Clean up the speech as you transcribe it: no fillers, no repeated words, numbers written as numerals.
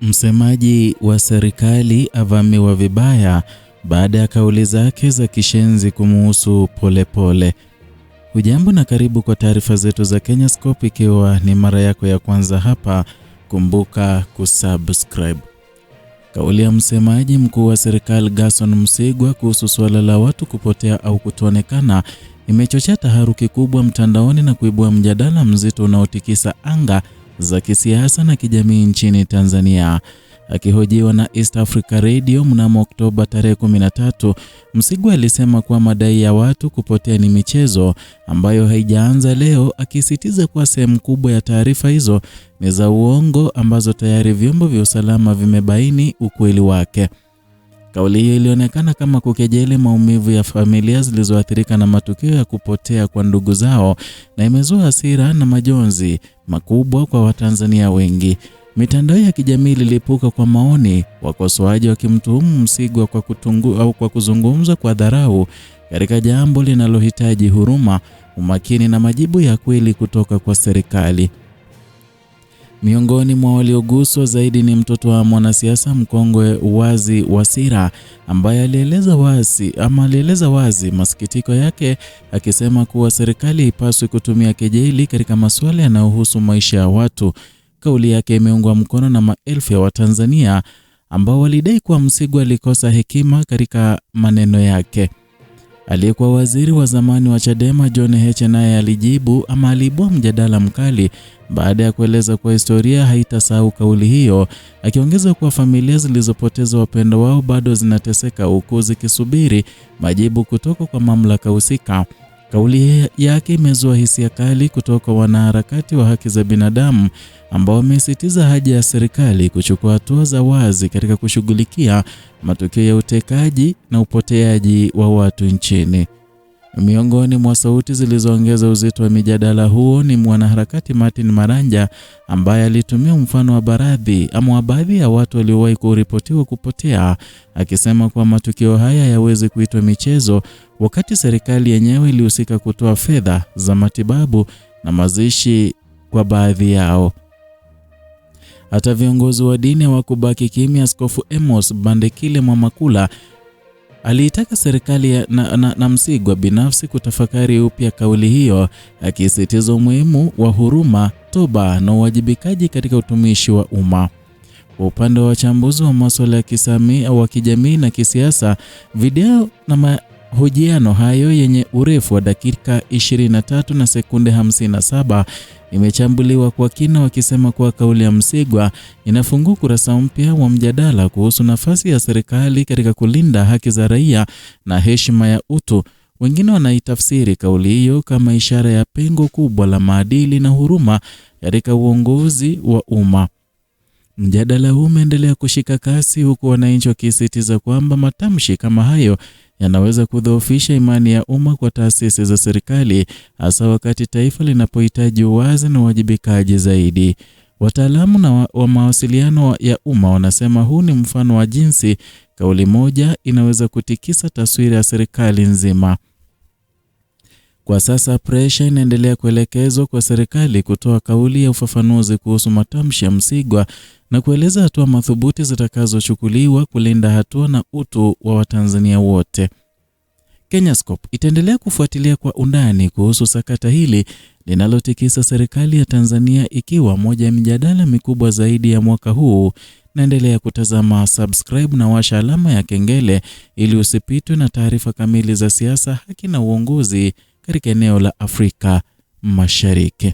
Msemaji wa serikali avamiwa vibaya baada ya kauli zake za kishenzi kumuhusu Polepole. Hujambo na karibu kwa taarifa zetu za Kenyascope. Ikiwa ni mara yako ya kwanza hapa, kumbuka kusubscribe. Kauli ya msemaji mkuu wa serikali Gerson Msigwa kuhusu suala la watu kupotea au kutoonekana imechochea taharuki kubwa mtandaoni na kuibua mjadala mzito unaotikisa anga za kisiasa na kijamii nchini Tanzania. Akihojiwa na East Africa Radio mnamo Oktoba tarehe 13, Msigwa alisema kuwa madai ya watu kupotea ni michezo ambayo haijaanza leo, akisisitiza kuwa sehemu kubwa ya taarifa hizo ni za uongo ambazo tayari vyombo vya usalama vimebaini ukweli wake. Kauli hiyo ilionekana kama kukejeli maumivu ya familia zilizoathirika na matukio ya kupotea kwa ndugu zao na imezua hasira na majonzi makubwa kwa Watanzania wengi. Mitandao ya kijamii ililipuka kwa maoni, wakosoaji wakimtuhumu Msigwa kwa kuzungumza kwa dharau katika jambo linalohitaji huruma, umakini na majibu ya kweli kutoka kwa serikali. Miongoni mwa walioguswa zaidi ni mtoto wa mwanasiasa mkongwe Wazi Wasira ambaye alieleza wazi masikitiko yake, akisema kuwa serikali haipaswi kutumia kejeli katika masuala yanayohusu maisha ya watu. Kauli yake imeungwa mkono na maelfu ya Watanzania ambao walidai kuwa Msigwa alikosa hekima katika maneno yake. Aliyekuwa waziri wa zamani wa Chadema John Heche naye aliibua mjadala mkali baada ya kueleza kuwa historia haitasahau kauli hiyo, akiongeza kuwa familia zilizopoteza wapendo wao bado zinateseka huku zikisubiri majibu kutoka kwa mamlaka husika. Kauli yake imezua hisia kali kutoka wanaharakati wa haki za binadamu ambao wamesisitiza haja ya serikali kuchukua hatua za wazi katika kushughulikia matukio ya utekaji na upoteaji wa watu nchini. Miongoni mwa sauti zilizoongeza uzito wa mijadala huo ni mwanaharakati Martin Maranja ambaye alitumia mfano wa baadhi ya watu waliowahi kuripotiwa kupotea, akisema kuwa matukio haya hayawezi kuitwa michezo wakati serikali yenyewe ilihusika kutoa fedha za matibabu na mazishi kwa baadhi yao. Hata viongozi wa dini hawakubaki kimya. Askofu Amos Bandekile Mwamakula aliitaka serikali na Msigwa binafsi kutafakari upya kauli hiyo, akisisitiza umuhimu wa huruma, toba na uwajibikaji katika utumishi wa umma. Kwa upande wa wachambuzi wa masuala ya kijamii na kisiasa, video na mahojiano hayo yenye urefu wa dakika 23 na sekunde 57 imechambuliwa kwa kina, wakisema kuwa kauli ya Msigwa inafungua kurasa mpya wa mjadala kuhusu nafasi ya serikali katika kulinda haki za raia na heshima ya utu. Wengine wanaitafsiri kauli hiyo kama ishara ya pengo kubwa la maadili na huruma katika uongozi wa umma. Mjadala huu umeendelea kushika kasi, huku wananchi wakisisitiza kwamba matamshi kama hayo yanaweza kudhoofisha imani ya umma kwa taasisi za serikali, hasa wakati taifa linapohitaji uwazi na uwajibikaji zaidi. Wataalamu wa mawasiliano ya umma wanasema huu ni mfano wa jinsi kauli moja inaweza kutikisa taswira ya serikali nzima. Kwa sasa presha inaendelea kuelekezwa kwa serikali kutoa kauli ya ufafanuzi kuhusu matamshi ya Msigwa na kueleza hatua madhubuti zitakazochukuliwa kulinda hatua na utu wa Watanzania wote. Kenyascope itaendelea kufuatilia kwa undani kuhusu sakata hili linalotikisa serikali ya Tanzania, ikiwa moja ya mijadala mikubwa zaidi ya mwaka huu. Naendelea kutazama, subscribe na washa alama ya kengele ili usipitwe na taarifa kamili za siasa, haki na uongozi katika eneo la Afrika Mashariki.